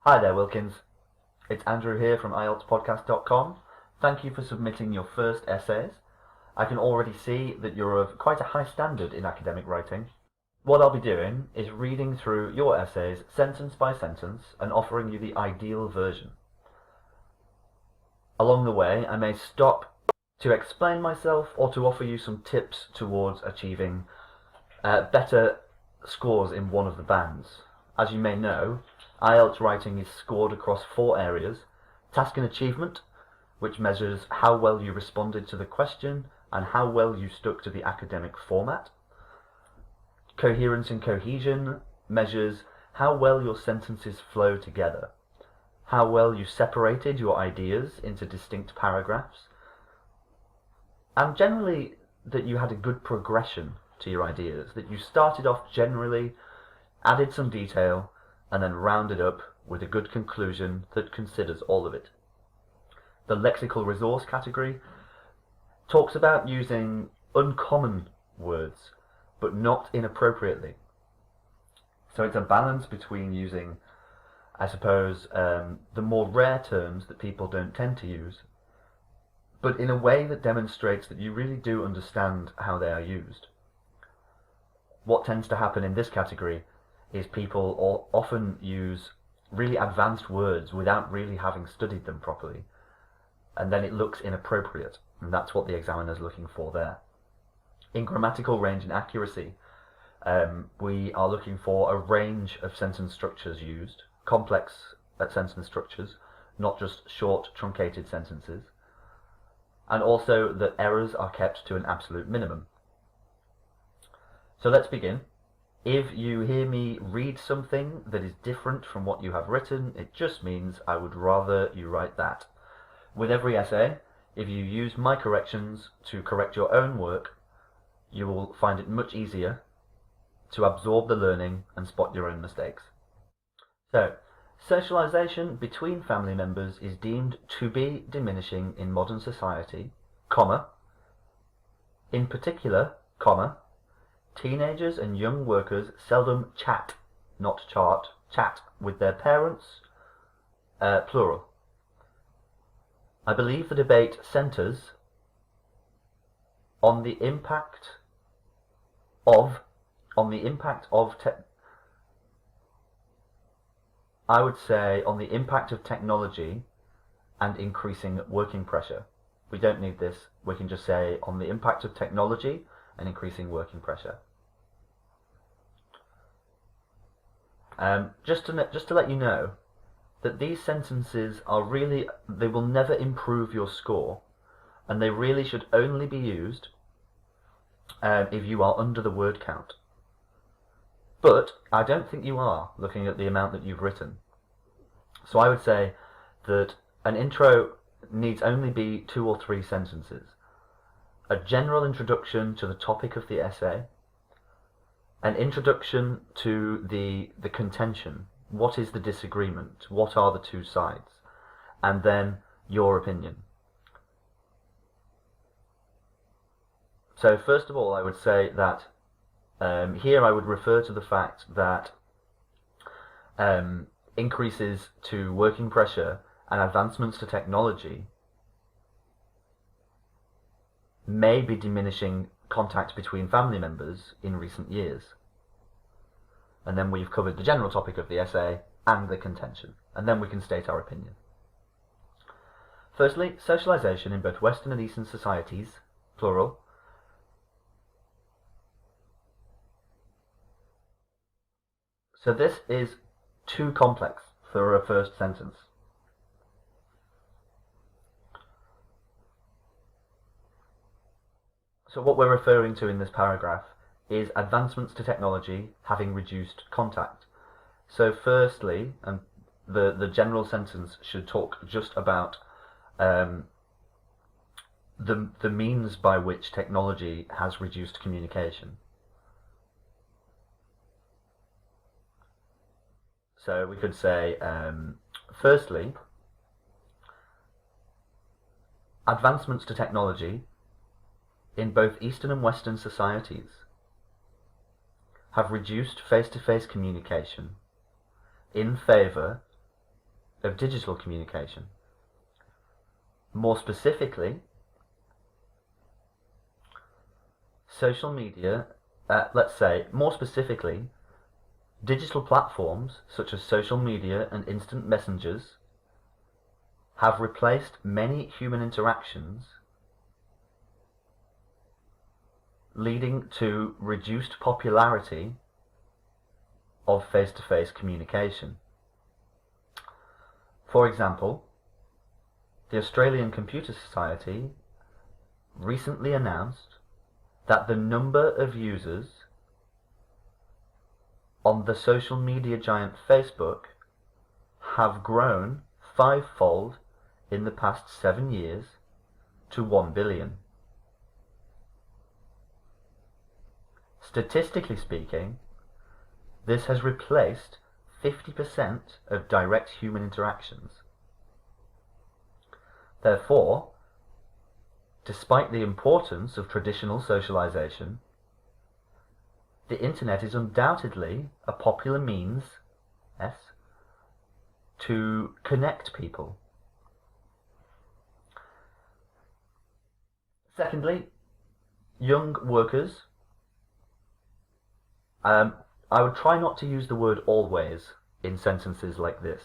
Hi there, Wilkins. It's Andrew here from IELTSpodcast.com. Thank you for submitting your first essays. I can already see that you're of quite a high standard in academic writing. What I'll be doing is reading through your essays sentence by sentence and offering you the ideal version. Along the way, I may stop to explain myself or to offer you some tips towards achieving better scores in one of the bands. As you may know, IELTS writing is scored across 4 areas: task and achievement, which measures how well you responded to the question and how well you stuck to the academic format. Coherence and cohesion measures how well your sentences flow together, how well you separated your ideas into distinct paragraphs, and generally that you had a good progression to your ideas, that you started off generally, added some detail, and then rounded up with a good conclusion that considers all of it. The lexical resource category talks about using uncommon words, but not inappropriately. So it's a balance between using, I suppose, the more rare terms that people don't tend to use, but in a way that demonstrates that you really do understand how they are used. What tends to happen in this category is people often use really advanced words without really having studied them properly, and then it looks inappropriate, and that's what the examiner's looking for there. In grammatical range and accuracy, we are looking for a range of sentence structures used, complex sentence structures, not just short, truncated sentences, and also that errors are kept to an absolute minimum. So let's begin. If you hear me read something that is different from what you have written, it just means I would rather you write that. With every essay, if you use my corrections to correct your own work, you will find it much easier to absorb the learning and spot your own mistakes. So, socialization between family members is deemed to be diminishing in modern society, comma, in particular, comma, teenagers and young workers seldom chat, not chart, chat with their parents, plural. I believe the debate centres on the impact of technology and increasing working pressure. We don't need this. We can just say on the impact of technology and increasing working pressure. Just to let you know that these sentences are really, they will never improve your score, and they really should only be used if you are under the word count. But I don't think you are, looking at the amount that you've written. So I would say that an intro needs only be 2 or 3 sentences. A general introduction to the topic of the essay, an introduction to the contention, what is the disagreement, what are the 2 sides, and then your opinion. So first of all, I would say that here I would refer to the fact that increases to working pressure and advancements to technology may be diminishing contact between family members in recent years. And then we've covered the general topic of the essay and the contention, and then we can state our opinion. Firstly, socialization in both Western and Eastern societies, plural. So this is too complex for a first sentence. So what we're referring to in this paragraph is advancements to technology having reduced contact. So firstly, and the general sentence should talk just about the means by which technology has reduced communication. So we could say, firstly, advancements to technology in both Eastern and Western societies have reduced face-to-face communication in favour of digital communication. More specifically, social media, digital platforms such as social media and instant messengers have replaced many human interactions, leading to reduced popularity of face-to-face communication. For example, the Australian Computer Society recently announced that the number of users on the social media giant Facebook have grown fivefold in the past 7 years to 1 billion. Statistically speaking, this has replaced 50% of direct human interactions. Therefore, despite the importance of traditional socialization, the internet is undoubtedly a popular means, to connect people. Secondly, young workers. I would try not to use the word always in sentences like this.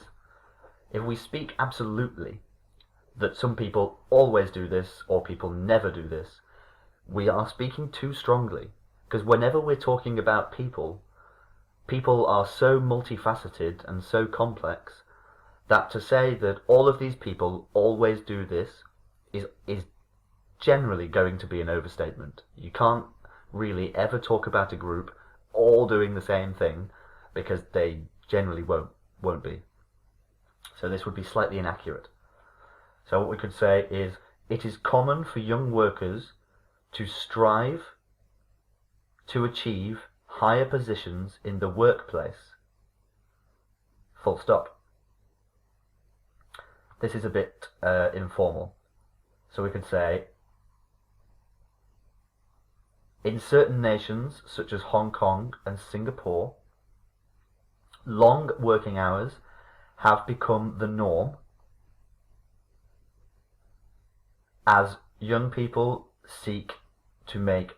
If we speak absolutely that some people always do this or people never do this, we are speaking too strongly, because whenever we're talking about people, people are so multifaceted and so complex that to say that all of these people always do this is generally going to be an overstatement. You can't really ever talk about a group all doing the same thing, because they generally won't be. So this would be slightly inaccurate. So what we could say is, it is common for young workers to strive to achieve higher positions in the workplace. Full stop. This is a bit informal. So we could say, in certain nations such as Hong Kong and Singapore, long working hours have become the norm as young people seek to make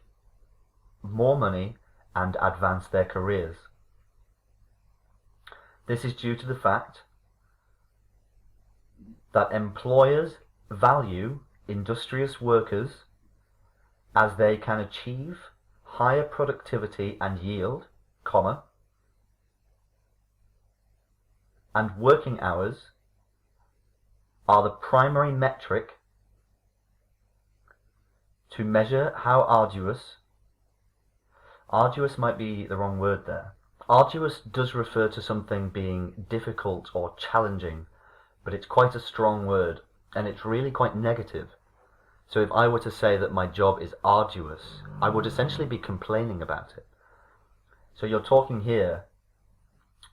more money and advance their careers. This is due to the fact that employers value industrious workers as they can achieve higher productivity and yield, and working hours are the primary metric to measure how arduous might be the wrong word there. Arduous does refer to something being difficult or challenging, but it's quite a strong word, and it's really quite negative. So if I were to say that my job is arduous, I would essentially be complaining about it. So you're talking here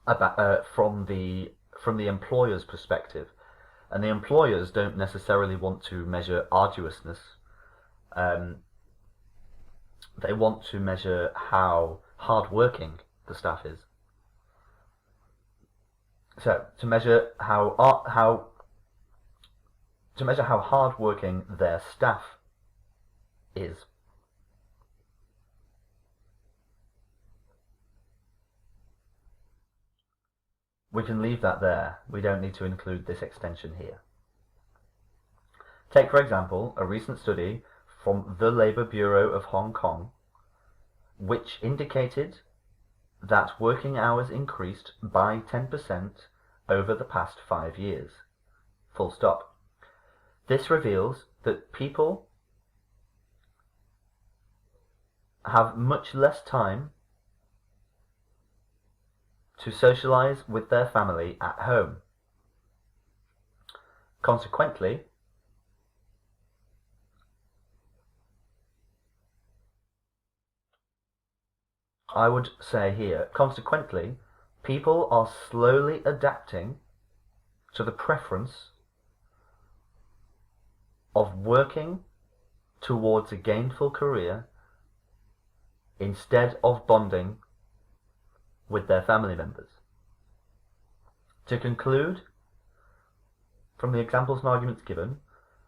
about from the employer's perspective, and the employers don't necessarily want to measure arduousness. They want to measure how hard-working the staff is. So to measure how hard-working their staff is. We can leave that there. We don't need to include this extension here. Take, for example, a recent study from the Labour Bureau of Hong Kong, which indicated that working hours increased by 10% over the past 5 years. Full stop. This reveals that people have much less time to socialize with their family at home. Consequently, I would say here, people are slowly adapting to the preference of working towards a gainful career instead of bonding with their family members. To conclude, From the examples and arguments given,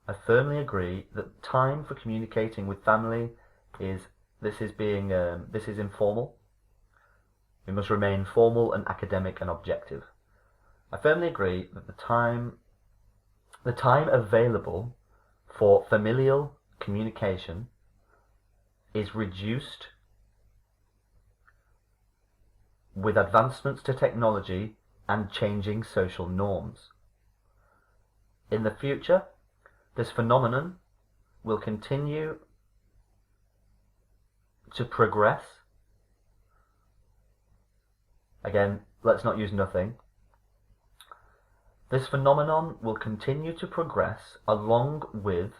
I firmly agree that time for communicating with family is informal. We must remain formal and academic and objective. I firmly agree that the time available for familial communication is reduced with advancements to technology and changing social norms. In the future, this phenomenon will continue to progress. Again, let's not use nothing. This phenomenon will continue to progress along with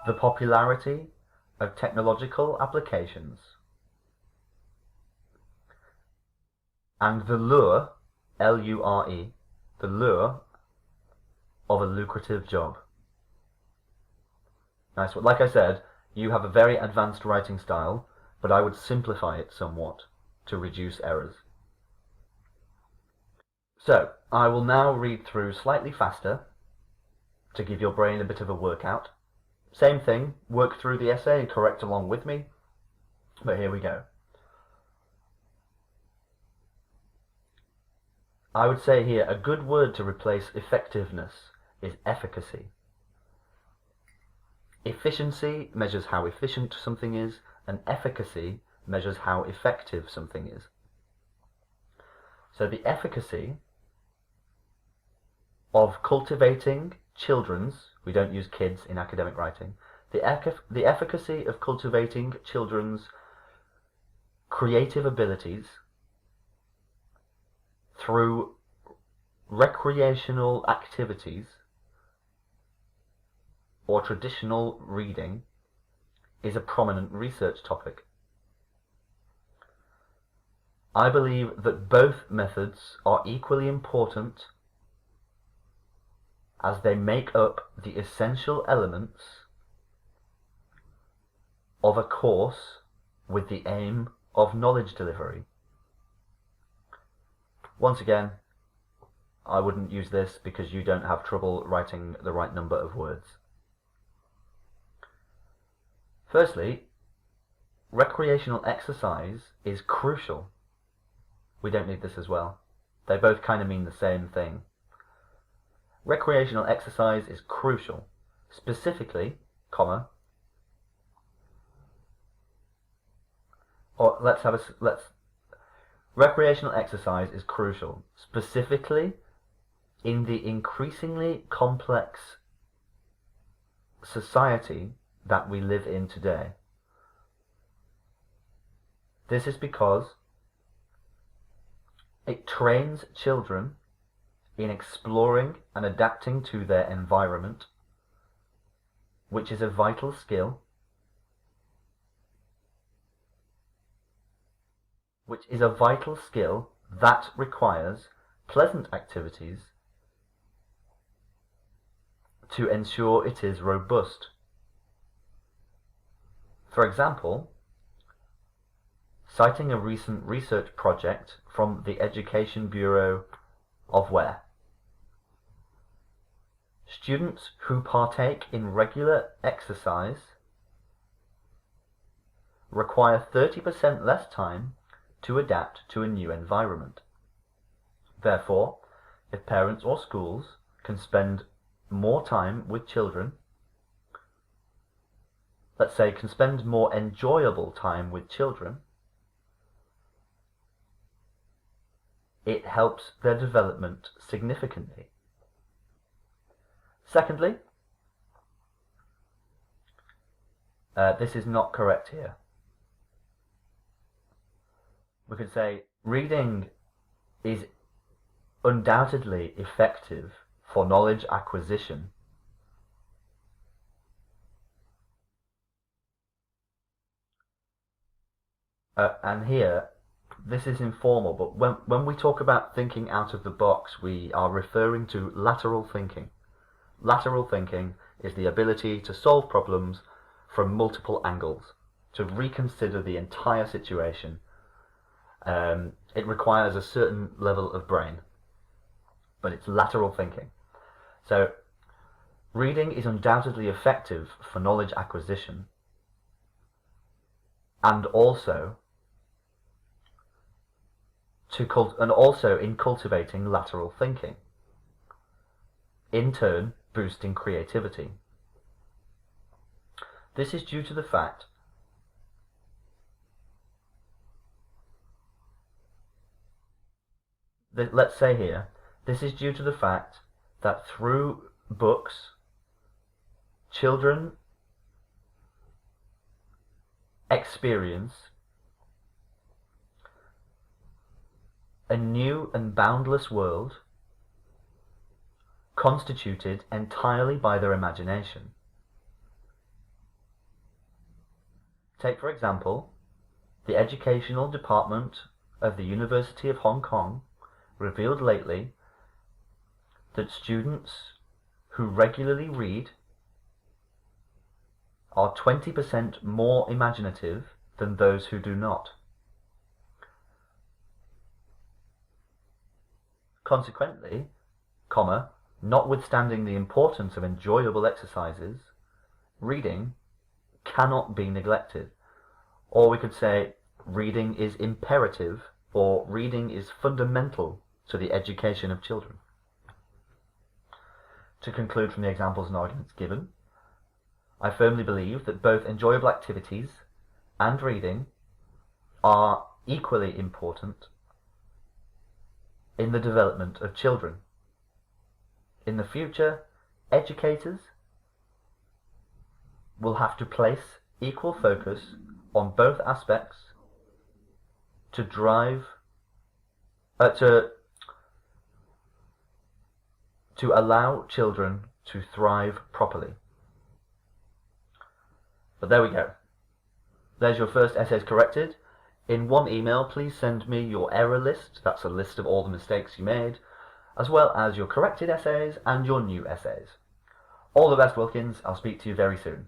the popularity of technological applications and the lure, L-U-R-E, the lure of a lucrative job. Nice one. Like I said, you have a very advanced writing style, but I would simplify it somewhat to reduce errors. So, I will now read through slightly faster to give your brain a bit of a workout. Same thing, work through the essay and correct along with me, but here we go. I would say here, a good word to replace effectiveness is efficacy. Efficiency measures how efficient something is, and efficacy measures how effective something is. So the efficacy of cultivating children's, we don't use kids in academic writing, the efficacy of cultivating children's creative abilities through recreational activities or traditional reading is a prominent research topic. I believe that both methods are equally important as they make up the essential elements of a course with the aim of knowledge delivery. Once again, I wouldn't use this because you don't have trouble writing the right number of words. Firstly, recreational exercise is crucial. We don't need this as well. They both kind of mean the same thing. Recreational exercise is crucial. Specifically, recreational exercise is crucial, specifically in the increasingly complex society that we live in today. This is because it trains children in exploring and adapting to their environment, which is a vital skill that requires pleasant activities to ensure it is robust. For example, citing a recent research project from the Education Bureau of where? Students who partake in regular exercise require 30% less time to adapt to a new environment. Therefore, if parents or schools can spend more time with children, let's say can spend more enjoyable time with children, it helps their development significantly. Secondly, this is not correct here. We could say reading is undoubtedly effective for knowledge acquisition. And here, this is informal, but when we talk about thinking out of the box, we are referring to lateral thinking. Lateral thinking is the ability to solve problems from multiple angles, to reconsider the entire situation. It requires a certain level of brain. but it's lateral thinking. So reading is undoubtedly effective for knowledge acquisition, and also in cultivating lateral thinking, in turn boosting creativity. This is due to the fact that, let's say here, this is due to the fact that through books, children experience a new and boundless world constituted entirely by their imagination. Take, for example, the Educational Department of the University of Hong Kong revealed lately that students who regularly read are 20% more imaginative than those who do not. Consequently, notwithstanding the importance of enjoyable exercises, reading cannot be neglected. Or we could say reading is imperative, or reading is fundamental to the education of children. To conclude from the examples and arguments given, I firmly believe that both enjoyable activities and reading are equally important in the development of children. In the future, educators will have to place equal focus on both aspects to drive to allow children to thrive properly. But there we go. There's your first essays corrected. In one email, please send me your error list. That's a list of all the mistakes you made, as well as your corrected essays and your new essays. All the best, Wilkins. I'll speak to you very soon.